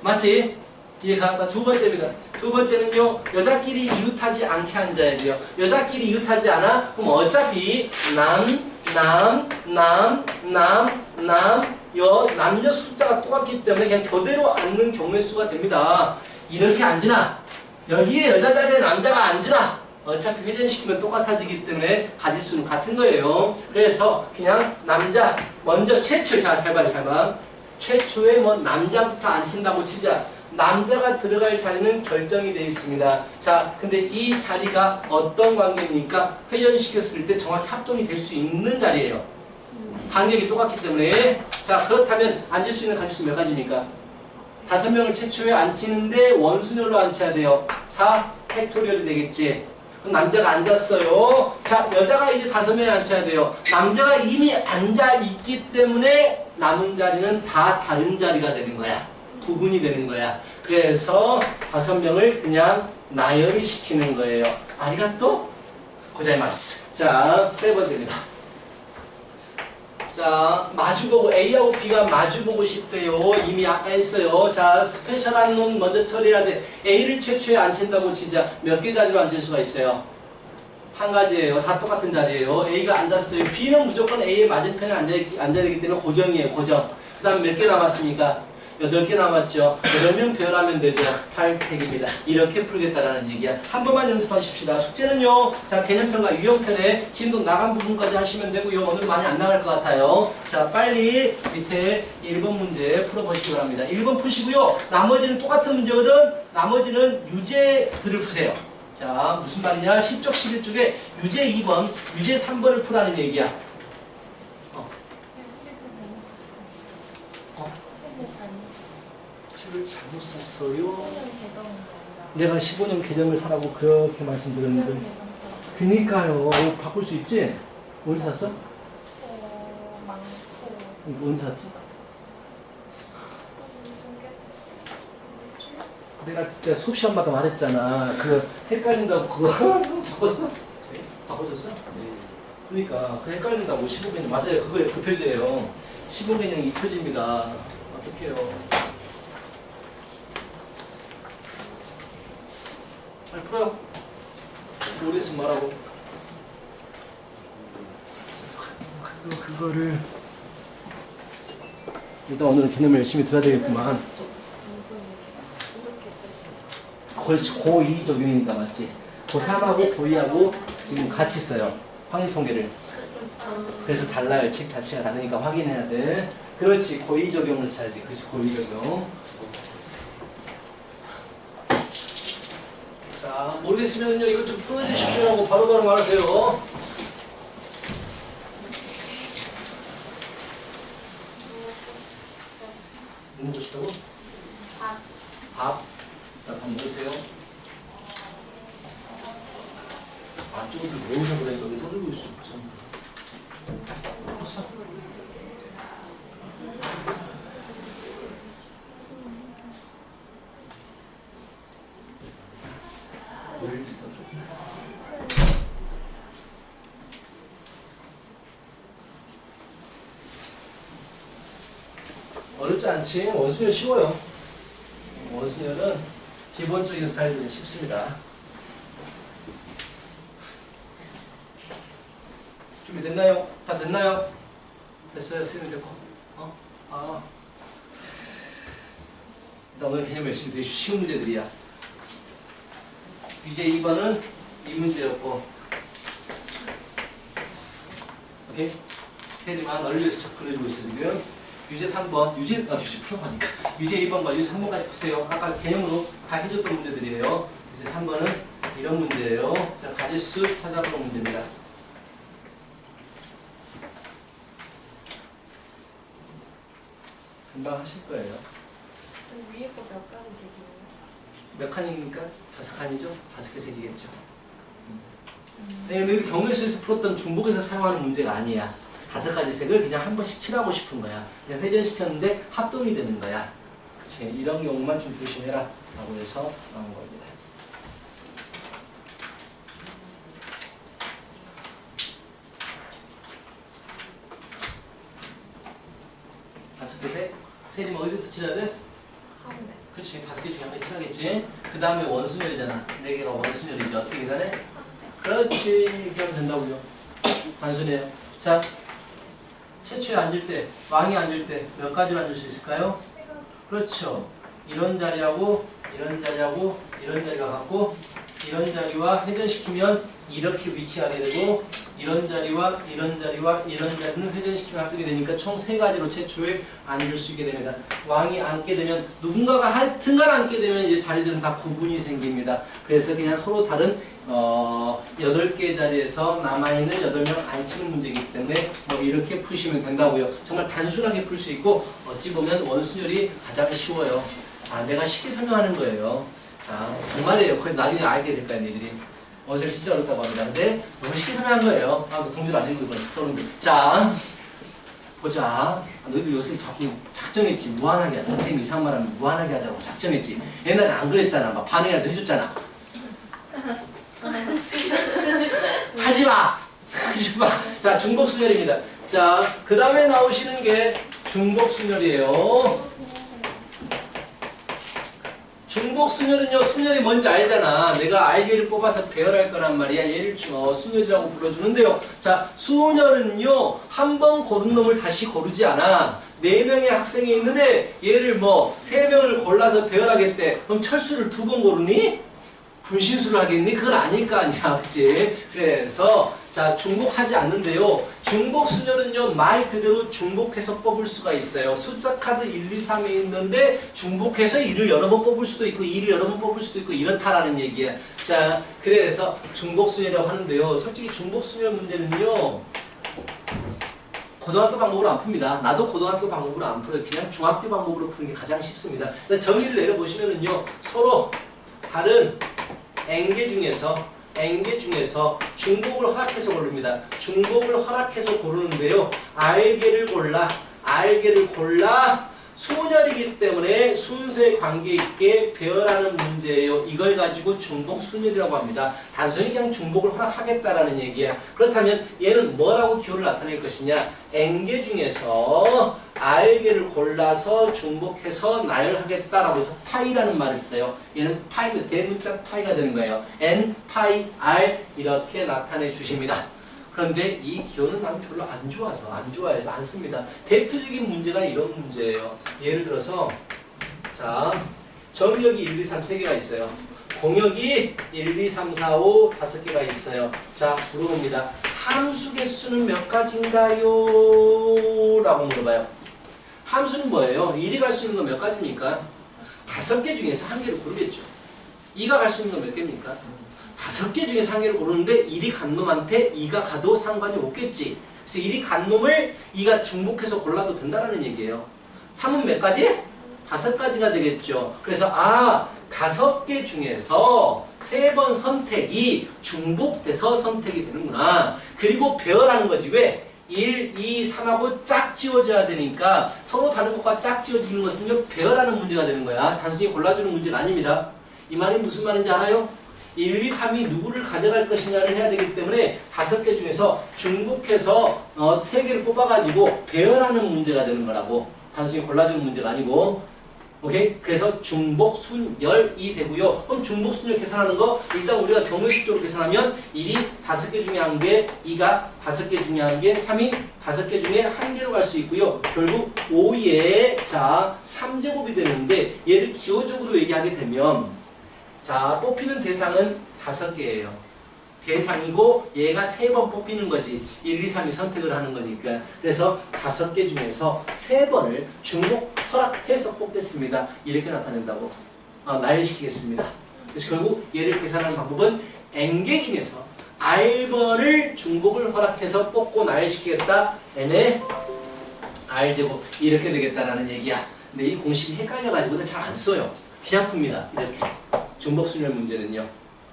맞지? 이해가 간다. 두 번째입니다. 두 번째는요, 여자끼리 이웃하지 않게 앉아야 돼요. 여자끼리 이웃하지 않아? 그럼 어차피 남녀 숫자가 똑같기 때문에 그냥 교대로 앉는 경우의 수가 됩니다. 이렇게 앉으나 여기에 여자 자리에 남자가 앉으나 어차피 회전시키면 똑같아지기 때문에 가질 수는 같은 거예요. 그래서 그냥 남자 먼저 최초, 자 잘 봐. 최초에 뭐 남자부터 앉힌다고 치자. 남자가 들어갈 자리는 결정이 되어 있습니다. 자, 근데 이 자리가 어떤 관계입니까? 회전시켰을 때 정확히 합동이 될 수 있는 자리예요. 간격이 똑같기 때문에. 자, 그렇다면 앉을 수 있는 가짓수 몇 가지입니까? 5명을 최초에 앉히는데 원순열로 앉혀야 돼요. 4 팩토리얼이 되겠지. 그럼 남자가 앉았어요. 자, 여자가 이제 5명에 앉혀야 돼요. 남자가 이미 앉아있기 때문에 남은 자리는 다 다른 자리가 되는 거야. 부분이 되는 거야. 그래서 5명을 그냥 나열을 시키는 거예요. 아리가또 고자이마스. 자, 세 번째입니다. 자, 마주보고 A하고 B가 마주보고 싶대요. 이미 아까 했어요. 자, 스페셜한 놈 먼저 처리해야 돼. A를 최초에 앉힌다고 진짜 몇 개 자리로 앉을 수가 있어요? 한 가지예요. 다 똑같은 자리예요. A가 앉았어요. B는 무조건 A의 맞은편에 앉아야 되기 때문에 고정이에요. 고정. 그 다음 몇 개 남았습니까? 8개 남았죠. 8명 배열하면 되죠. 8팩입니다. 이렇게 풀겠다라는 얘기야. 한 번만 연습하십시다. 숙제는요. 자, 개념편과 유형편에 지금도 나간 부분까지 하시면 되고요. 오늘 많이 안 나갈 것 같아요. 자, 빨리 밑에 1번 문제 풀어보시기 바랍니다. 1번 푸시고요. 나머지는 똑같은 문제거든. 나머지는 유제들을 푸세요. 자, 무슨 말이냐? 10쪽 11쪽에 유제 2번, 유제 3번을 풀라는 얘기야. 책을 잘못 샀어요. 내가 15년 개념을 사라고 그렇게 말씀드렸는데. 그니까요. 바꿀 수 있지? 어디 샀어? 많고. 어디 샀지? 내가 수업 시간마다 말했잖아. 그 헷갈린다고 그거 바꿨어? 바꿔줬어? 그러니까 그 헷갈린다고 15개념 맞아요. 그거예요. 그 표지예요. 15개념 이 표지입니다. 어떡해요? 빨리 풀어요. 모르겠으면 말하고. 그거를 일단 오늘은 개념을 열심히 들어야 되겠구만. 그렇지. 고2 적용이니까 맞지? 고3하고 고2하고 지금 같이 써요. 확률 통계를. 그래서 달라요. 책 자체가 다르니까 확인해야 돼. 그렇지. 고2 적용을 써야지. 그렇지. 고2 적용. 자, 모르겠으면요. 이거 좀 풀어주십시오 하고 바로바로 말하세요. 뭐 먹고 싶다고? 밥. 밥 먹으세요. 쪽을 왜 오셔버리니까 여기 떠들고 있어. 벌써. 어렵지 않지? 원수열 쉬워요. 원수열은 기본적인 스타일들은 쉽습니다. 준비됐나요? 다 됐나요? 됐어요? 선생님 됐고. 일단 오늘 개념 열심히 되게 쉬운 문제들이야. 유제 2번은 이 문제였고, 오케이? 테디만 널리 위해서 접근해주고 있어 지금. 유제 3번, 유제 풀어보니까 유제 2번과 유제 3번까지 푸세요. 아까 개념으로 다 해줬던 문제들이에요. 유제 3번은 이런 문제예요. 자, 가지수 찾아보는 문제입니다. 금방 하실 거예요. 위에 거 몇 가지 색이에요? 몇 칸입니까? 5칸이죠? 5개 색이겠죠. 근데 경우에서 풀었던 중복에서 사용하는 문제가 아니야. 5가지 색을 그냥 한 번씩 칠하고 싶은 거야. 그냥 회전시켰는데 합동이 되는 거야. 그치? 이런 경우만 좀 조심해라 라고 해서 나온 겁니다. 다섯 개 색? 색이면 어디서부터 칠해야 돼? 가운데. 그치, 5개 중에 한 개 칠하겠지? 그 다음에 원순열이잖아. 4개가 원순열이지. 어떻게 계산해? 그렇지. 이렇게 하면 된다고요. 단순해요. 자, 최초에 앉을 때, 왕이 앉을 때 몇 가지로 앉을 수 있을까요? 그렇죠. 이런 자리하고 이런 자리하고 이런 자리가 같고, 이런 자리와 회전시키면 이렇게 위치하게 되고, 이런 자리와 이런 자리와 이런 자리는 회전시키면 합동이 되니까 총 3가지로 최초에 앉을 수 있게 됩니다. 왕이 앉게 되면 누군가가 하여튼간 앉게 되면 이제 자리들은 다 구분이 생깁니다. 그래서 그냥 서로 다른 8개 자리에서 남아있는 8명 앉히는 문제이기 때문에 뭐 이렇게 푸시면 된다고요. 정말 단순하게 풀 수 있고 어찌 보면 원순열이 가장 쉬워요. 내가 쉽게 설명하는 거예요. 자, 정말이에요. 그래서 나중에 알게 될 거야, 니들이. 원순열 진짜 어렵다고 합니다. 근데 너무 쉽게 설명한 거예요. 동줄 안 읽고 이거 써는데. 자, 보자. 너희들 요새 자꾸 작정했지. 무한하게 하자. 선생님이 이상한 말 하면 무한하게 하자고 작정했지. 옛날에 안 그랬잖아. 막 반응이라도 해줬잖아. 하지마! 하지마! 자, 중복순열입니다. 자, 그 다음에 나오시는 게 중복순열이에요. 중복 순열은요, 순열이 뭔지 알잖아. 내가 알게를 뽑아서 배열할 거란 말이야. 얘를 순열이라고 불러주는데요. 자, 순열은요, 한 번 고른 놈을 다시 고르지 않아. 4명의 학생이 있는데 얘를 뭐 3명을 골라서 배열하겠대. 그럼 철수를 2번 고르니? 분신술을 하겠니? 그건 아닐 거 아니야, 그치? 그래서 자, 중복하지 않는데요. 중복 순열은요, 말 그대로 중복해서 뽑을 수가 있어요. 숫자 카드 1, 2, 3이 있는데 중복해서 1을 여러 번 뽑을 수도 있고 2를 여러 번 뽑을 수도 있고 이렇다라는 얘기야. 자, 그래서 중복 순열이라고 하는데요. 솔직히 중복 순열 문제는요, 고등학교 방법으로 안 풉니다. 나도 고등학교 방법으로 안 풀어요. 그냥 중학교 방법으로 푸는 게 가장 쉽습니다. 정리를 내려보시면은요, 서로 다른 N개 중에서 중복을 허락해서 고릅니다. 중복을 허락해서 고르는데요. R개를 골라 순열이기 때문에 순서에 관계있게 배열하는 문제예요. 이걸 가지고 중복 순열이라고 합니다. 단순히 그냥 중복을 허락하겠다라는 얘기야. 그렇다면 얘는 뭐라고 기호를 나타낼 것이냐? N개 중에서 R개를 골라서 중복해서 나열하겠다라고 해서 파이라는 말을 써요. 얘는 파이면 대문자 파이가 되는 거예요. N, 파이, R 이렇게 나타내 주십니다. 그런데 이 기호는 난 별로 안 좋아해서 안 씁니다. 대표적인 문제가 이런 문제예요. 예를 들어서 자, 정역이 1, 2, 3 3개가 있어요. 공역이 1, 2, 3, 4, 5 5개가 있어요. 자, 물어봅니다. 함수 개수는 몇 가지인가요? 라고 물어봐요. 함수는 뭐예요? 1이 갈 수 있는 건 몇 가지입니까? 5개 중에서 한 개를 고르겠죠. 2가 갈 수 있는 건 몇 개입니까? 5개 중에서 한 개를 고르는데 1이 간 놈한테 2가 가도 상관이 없겠지. 그래서 1이 간 놈을 2가 중복해서 골라도 된다는 얘기예요. 3은 몇 가지? 5가지가 되겠죠. 그래서 5개 중에서 3번 선택이 중복돼서 선택이 되는구나. 그리고 배열하는 거지. 왜? 1, 2, 3하고 짝 지워져야 되니까 서로 다른 것과 짝 지워지는 것은요, 배열하는 문제가 되는 거야. 단순히 골라주는 문제가 아닙니다. 이 말이 무슨 말인지 알아요? 1, 2, 3이 누구를 가져갈 것이냐를 해야 되기 때문에 5개 중에서 중복해서 3개를 뽑아가지고 배열하는 문제가 되는 거라고. 단순히 골라주는 문제가 아니고. 오케이? 그래서 중복, 순열이 되고요. 그럼 중복, 순열 계산하는 거 일단 우리가 경우의식적으로 계산하면 1이 5개 중에 1개, 2가 5개 중에 1개, 3이 5개 중에 1개로 갈 수 있고요. 결국 5의 자 3제곱이 되는데 얘를 기호적으로 얘기하게 되면 자, 뽑히는 대상은 5개예요. 대상이고 얘가 3번 뽑히는 거지. 1, 2, 3이 선택을 하는 거니까. 그래서 5개 중에서 3번을 중복 허락해서 뽑겠습니다. 이렇게 나타낸다고 나열시키겠습니다. 그래서 결국 얘를 계산하는 방법은 N개 중에서 R번을 중복을 허락해서 뽑고 나열시키겠다. N의 R제곱 이렇게 되겠다라는 얘기야. 근데 이 공식이 헷갈려가지고 잘 안 써요. 그냥 풉니다. 이렇게. 중복순열 문제는요.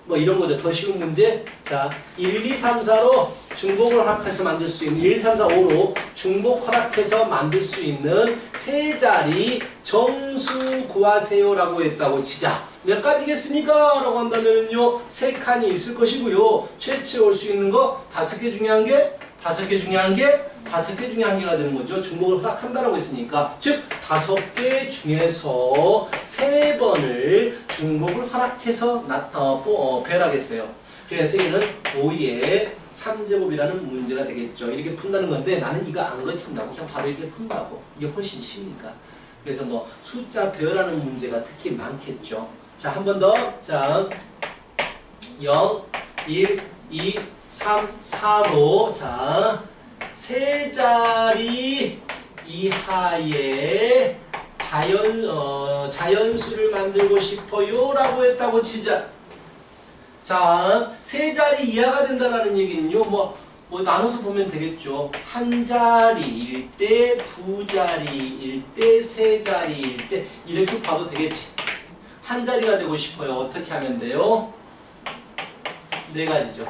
뭐 이런 거죠. 더 쉬운 문제. 자, 1, 2, 3, 4로 중복을 허락해서 만들 수 있는 1, 2, 3, 4, 5로 중복 허락해서 만들 수 있는 세 자리 정수 구하세요라고 했다고 치자. 몇 가지겠습니까? 라고 한다면요. 3칸이 있을 것이고요. 최초에 올 수 있는 거 5개 중에 1개, 5개 중에 1개, 5개 중에 1개가 되는 거죠. 중복을 허락한다라고 했으니까. 즉 5개 중에서 3번을 중복을 허락해서 배열하겠어요. 그래서 얘는 5의 3제곱이라는 문제가 되겠죠. 이렇게 푼다는 건데 나는 이거 안 거친다고 그냥 바로 이렇게 푼다고. 이게 훨씬 쉬우니까. 그래서 뭐 숫자 배열하는 문제가 특히 많겠죠. 자, 한 번 더. 자, 0, 1, 2, 3, 4로 자, 세 자리 이하의 자연수를 만들고 싶어요 라고 했다고 치자. 자, 세 자리 이하가 된다는 얘기는요, 뭐 나눠서 보면 되겠죠. 한 자리일 때, 두 자리일 때, 세 자리일 때, 이렇게 봐도 되겠지. 한 자리가 되고 싶어요. 어떻게 하면 돼요? 4가지죠.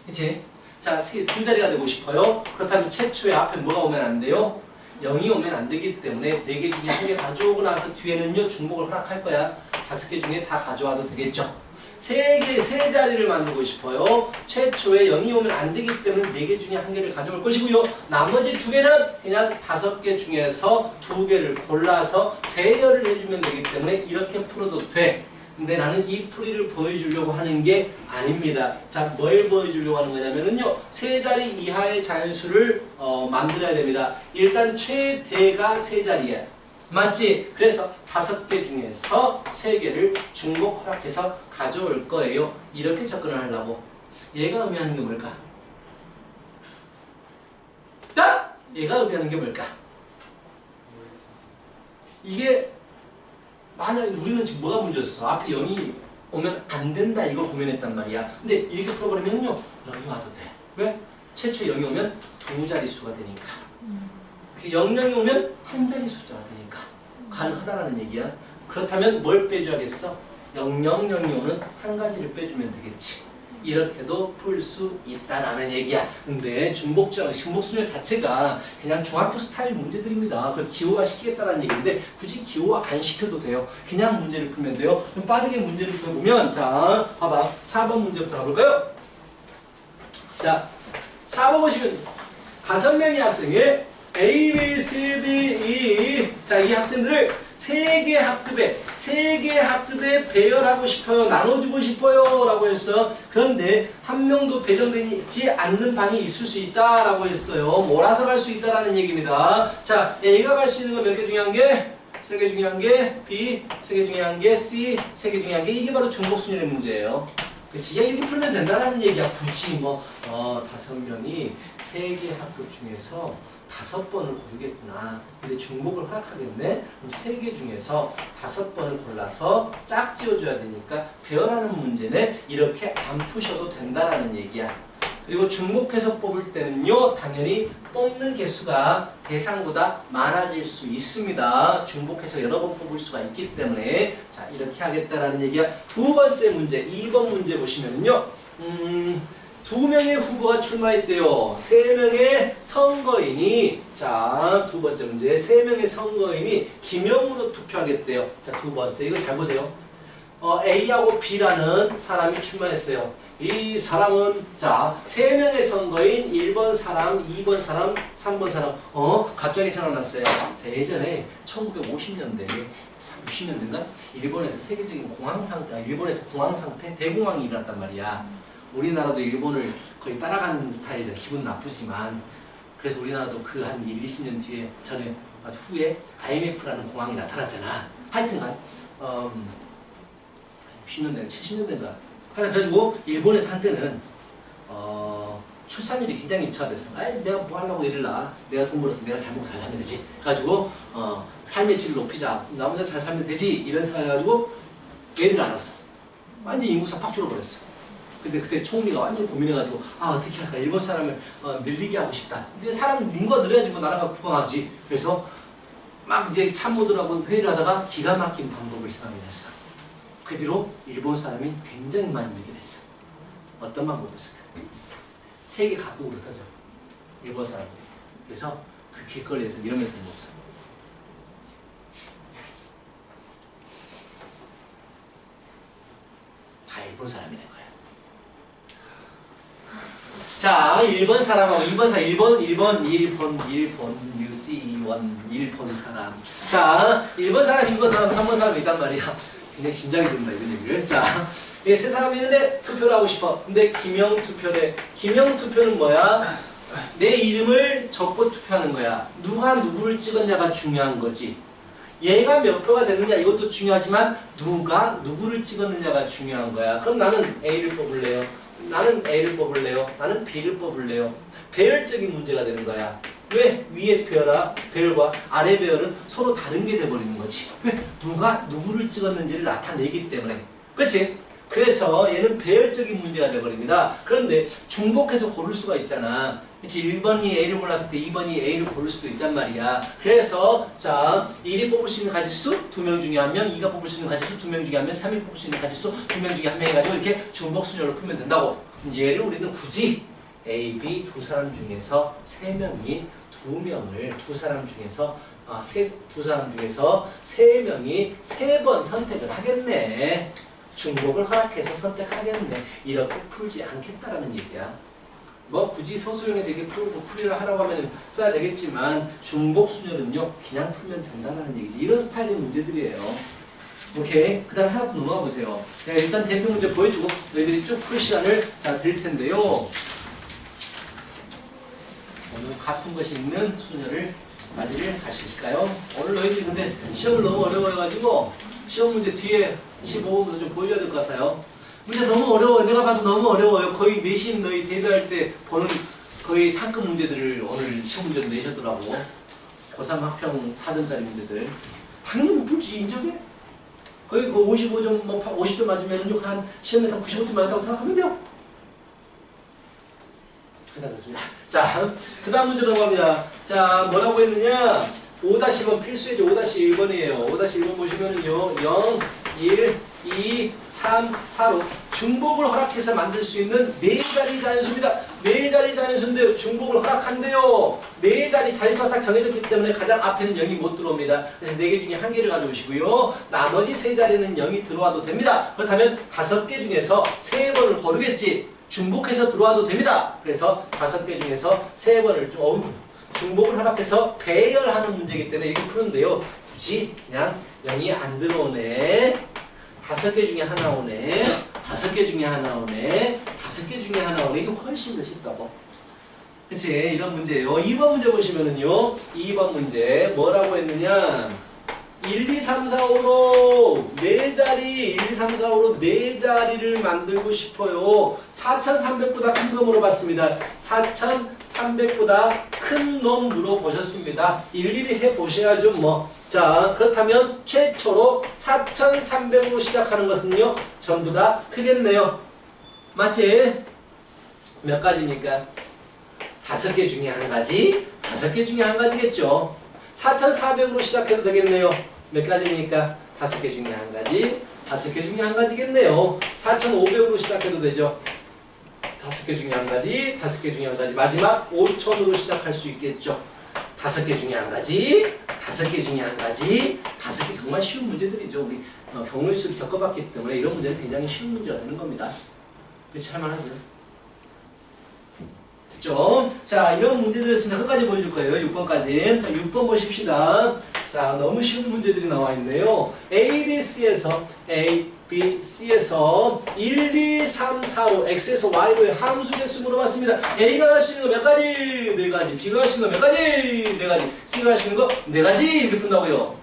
그치? 자, 두 자리가 되고 싶어요. 그렇다면 최초에 앞에 뭐가 오면 안 돼요? 0이 오면 안 되기 때문에 4개 중에 1개 가져오고 나서 뒤에는요, 중복을 허락할 거야. 5개 중에 다 가져와도 되겠죠. 세 자리를 만들고 싶어요. 최초에 0이 오면 안 되기 때문에 4개 중에 1개를 가져올 것이고요. 나머지 2개는 그냥 5개 중에서 2개를 골라서 배열을 해주면 되기 때문에 이렇게 풀어도 돼. 근데 나는 이 풀이를 보여주려고 하는 게 아닙니다. 자, 뭘 보여주려고 하는 거냐면은요, 세 자리 이하의 자연수를 만들어야 됩니다. 일단 최대가 세 자리야. 맞지? 그래서 5개 중에서 3개를 중복 허락해서 가져올 거예요. 이렇게 접근을 하려고. 얘가 의미하는 게 뭘까? 자! 얘가 의미하는 게 뭘까? 이게 만약에 우리는 지금 뭐가 문제였어? 앞에 0이 오면 안 된다 이걸 고민했단 말이야. 근데 이렇게 풀어버리면요 0이 와도 돼. 왜? 최초에 0이 오면 2자릿수가 되니까. 00이 오면 한 자리 숫자가 되니까 가능하다라는 얘기야. 그렇다면 뭘 빼줘야겠어? 0002 오는 한 가지를 빼주면 되겠지. 이렇게도 풀 수 있다라는 얘기야. 근데 중복주랑 중복순열 자체가 그냥 중학교 스타일 문제들입니다. 그걸 기호화 시키겠다는 얘기인데 굳이 기호화 안 시켜도 돼요. 그냥 문제를 풀면 돼요. 그럼 빠르게 문제를 풀어보면 자, 봐봐. 4번 문제부터 가볼까요? 자, 4번 보시면 5명의 학생이 A, B, C, D, E 자, 이 학생들을 3개 학급에 배열하고 싶어요. 나눠주고 싶어요. 라고 했어. 그런데 한 명도 배정되지 않는 방이 있을 수 있다. 라고 했어요. 몰아서 갈 수 있다라는 얘기입니다. 자, A가 갈 수 있는 건 몇 개 중에 한 개? 3개 중에 한 개, B 3개 중에 한 개, C 3개 중에 한 개. 이게 바로 중복순열의 문제예요. 그치? 이렇게 풀면 된다는 얘기야. 굳이 5명이 3개 학급 중에서 5번을 고르겠구나. 근데 중복을 허락하겠네? 그럼 3개 중에서 5번을 골라서 짝 지어줘야 되니까 배열하는 문제는 이렇게 안 푸셔도 된다라는 얘기야. 그리고 중복해서 뽑을 때는요, 당연히 뽑는 개수가 대상보다 많아질 수 있습니다. 중복해서 여러 번 뽑을 수가 있기 때문에 자, 이렇게 하겠다라는 얘기야. 두 번째 문제, 2번 문제 보시면요. 2명의 후보가 출마했대요. 3명의 선거인이 자, 두 번째 문제 3명의 선거인이 기명으로 투표하겠대요. 자, 두 번째 이거 잘 보세요. A하고 B라는 사람이 출마했어요. 이 사람은 자, 3명의 선거인 1번 사람, 2번 사람, 3번 사람. 갑자기 생각났어요. 자, 예전에 1950년대 60년대인가? 일본에서 세계적인 공황 상태, 일본에서 공황 상태, 대공황이 일어났단 말이야. 우리나라도 일본을 거의 따라가는 스타일이죠. 기분 나쁘지만. 그래서 우리나라도 그 한 1, 20년 뒤에 전에 아주 후에 IMF라는 공황이 나타났잖아. 하여튼간 60년대, 70년대인가. 그래가지고 일본에서 한때는 출산율이 굉장히 저하됐어. 아이 내가 뭐 하려고 이럴라. 내가 돈 벌어서 내가 잘 먹고 잘 살면 되지. 그래가지고 삶의 질을 높이자. 나 혼자 잘 살면 되지. 이런 생각해가지고 애를 안 왔어. 완전 인구가 팍 줄어버렸어. 근데 그때 총리가 완전 고민해가지고 어떻게 할까 일본 사람을 늘리게 하고 싶다. 근데 사람 인구가 늘어야지 뭐 나라가 부강하지. 그래서 막 이제 참모들하고 회의를 하다가 기가 막힌 방법을 생각해냈어. 그 뒤로 일본 사람이 굉장히 많이 늘게 됐어. 어떤 방법이었을까? 세계 각국으로 터져. 일본 사람들이. 그래서 그 길거리에서 이러면서 다녔어. 다 일본 사람이 된 거야. 자, 1번 사람하고 2번 사람, 1번, 일본 사람. 자, 1번 사람, 2번 사람, 3번 사람이 있단 말이야. 굉장히 진작에 된다, 이런 얘기를. 자, 이게 세 사람이 있는데 투표를 하고 싶어. 근데 기명 투표래. 기명 투표는 뭐야? 내 이름을 적고 투표하는 거야. 누가 누구를 찍었냐가 중요한 거지. 얘가 몇 표가 됐느냐 이것도 중요하지만 누가 누구를 찍었느냐가 중요한 거야. 그럼 나는 A를 뽑을래요. 나는 A를 뽑을래요. 나는 B를 뽑을래요. 배열적인 문제가 되는 거야. 왜? 위에 배열과 아래 배열은 서로 다른 게 돼버리는 거지. 왜? 누가 누구를 찍었는지를 나타내기 때문에. 그치? 그래서 얘는 배열적인 문제가 돼버립니다. 그런데 중복해서 고를 수가 있잖아. 그치? 1번이 A를 골랐을 때 2번이 A를 고를 수도 있단 말이야. 그래서 자, 1이 뽑을 수 있는 가지수 2명 중에 1명, 2가 뽑을 수 있는 가지수 2명 중에 1명, 3이 뽑을 수 있는 가지수 2명 중에 1명 해가지고 이렇게 중복순열로 풀면 된다고. 얘를 우리는 굳이 A, B 두 사람 중에서 3명이 2명을 두 사람 중에서 두 사람 중에서 3명이 3번 선택을 하겠네. 중복을 허락해서 선택하겠네. 이렇게 풀지 않겠다라는 얘기야. 뭐 굳이 서술형에서 이렇게 풀이를 하라고 하면 써야 되겠지만 중복순열은요 그냥 풀면 된다는 얘기지. 이런 스타일의 문제들이에요. 오케이. 그 다음에 하나 더 넘어가 보세요. 네, 일단 대표 문제 보여주고 너희들이 쭉 풀 시간을 자 드릴 텐데요. 오늘 같은 것이 있는 수녀를 맞이를 할 수 있을까요? 오늘 너희들이 근데 시험을 너무 어려워해가지고 시험 문제 뒤에 15분부터 좀 보여줘야 될 것 같아요. 문제 너무 어려워요. 내가 봐도 너무 어려워요. 거의 내신 너희 데뷔할 때 보는 거의 상급 문제들을 오늘 시험 문제로 내셨더라고. 고3 학평 4점짜리 문제들. 당연히 못 풀지, 인정해? 거의 그 55점, 뭐 50점 맞으면 한 시험에서 95점 맞았다고 생각하면 돼요. 괜찮습니다. 자, 그 다음 문제 넘어갑니다. 자, 뭐라고 했느냐? 5-1번 필수예죠. 5-1번이에요. 5-1번 보시면은요, 0, 1, 2, 3, 4로 중복을 허락해서 만들 수 있는 4자리 자연수입니다. 4자리 자연수인데 중복을 허락한대요. 4자리 자릿수가 딱 정해졌기 때문에 가장 앞에는 0이 못 들어옵니다. 그래서 4개 중에 1개를 가져오시고요. 나머지 3자리는 0이 들어와도 됩니다. 그렇다면 5개 중에서 3번을 고르겠지. 중복해서 들어와도 됩니다. 그래서 5개 중에서 3번을 중복을 허락해서 배열하는 문제이기 때문에 이렇게 푸는데요. 굳이 그냥 0이 안 들어오네. 5개 중에 하나 오네. 5개 중에 하나 오네. 5개 중에 하나 오네. 이게 훨씬 더 쉽다고. 그치? 이런 문제예요. 2번 문제 보시면은요. 2번 문제 뭐라고 했느냐. 1, 2, 3, 4, 5로 4자리, 1, 2, 3, 4, 5로 4자리를 만들고 싶어요. 4,300보다 큰 거 물어봤습니다. 4,300보다 큰 놈 물어보셨습니다. 일일이 해보셔야죠, 뭐. 자, 그렇다면 최초로 4,300으로 시작하는 것은요, 전부 다 크겠네요. 맞지? 몇 가지입니까? 5개 중에 한 가지, 5개 중에 한 가지겠죠. 4,400으로 시작해도 되겠네요. 몇 가지입니까? 5개 중에 한 가지, 5개 중에 한 가지겠네요. 4,500으로 시작해도 되죠. 5개 중에 한 가지, 5개 중에 한 가지. 마지막 5,000으로 시작할 수 있겠죠. 5개 중에 한 가지, 5개 중에 한 가지, 5개 정말 쉬운 문제들이죠. 우리 경우일수록 겪어봤기 때문에 이런 문제는 굉장히 쉬운 문제가 되는 겁니다. 그렇지, 할만하죠. 됐죠? 자, 이런 문제들을 했으면 끝까지 보여줄 거예요. 6번까지. 자, 6번 보십시다. 자, 너무 쉬운 문제들이 나와 있네요. A, B, C에서 1, 2, 3, 4로 X에서 Y로의 함수 개수 물어봤습니다. A가 할 수 있는 거 몇 가지? 4가지. B가 할 수 있는 거 몇 가지? 4가지. C가 할 수 있는 거 4가지. 이렇게 푼다고요.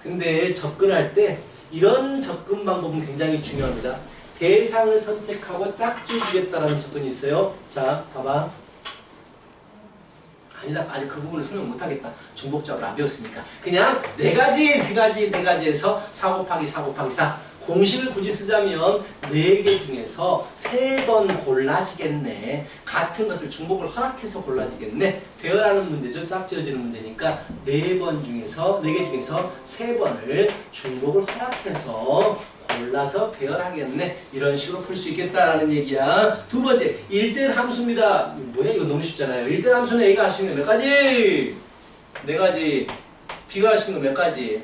근데 접근할 때 이런 접근 방법은 굉장히 중요합니다. 대상을 선택하고 짝지 주겠다라는 접근이 있어요. 자, 봐봐. 아니다. 아직 그 부분을 설명 못하겠다. 중복적으로 안 배웠으니까. 그냥 4가지 해서 4 곱하기 4 곱하기 4. 공식을 굳이 쓰자면 4개 중에서 3번 골라지겠네. 같은 것을 중복을 허락해서 골라지겠네. 배열하는 문제죠. 짝지어지는 문제니까 4개 중에서 3번을 중복을 허락해서 골라서 배열하겠네. 이런 식으로 풀 수 있겠다라는 얘기야. 두 번째, 1대1 함수입니다. 뭐야? 이거 너무 쉽잖아요. 1대1 함수는 A가 할 수 있는 거 몇 가지? 4가지. B가 할 수 있는 거 몇 가지?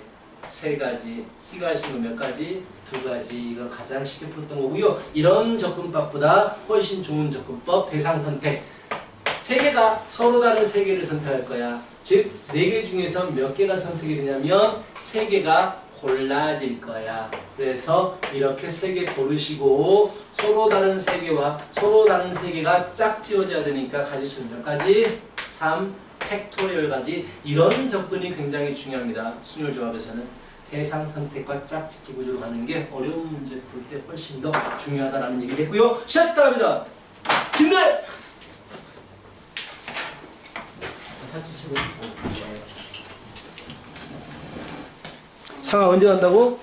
3가지. C가 할 수 있는 거 몇 가지? 2가지. 이걸 가장 쉽게 풀었던 거고요. 이런 접근법보다 훨씬 좋은 접근법, 대상 선택. 3개가 서로 다른 3개를 선택할 거야. 즉, 4개 중에서 몇 개가 선택이 되냐면 3개가 골라질 거야. 그래서 이렇게 3개 고르시고 서로 다른 3개와 서로 다른 3개가 짝지어져야 되니까 가지수는 몇 가지? 3 팩토리얼까지. 이런 접근이 굉장히 중요합니다. 순열 조합에서는 대상 선택과 짝짓기 구조로 가는 게 어려운 문제 풀 때 훨씬 더 중요하다라는 얘기를 했고요. 시작합니다. 김대! 상하 언제 간다고?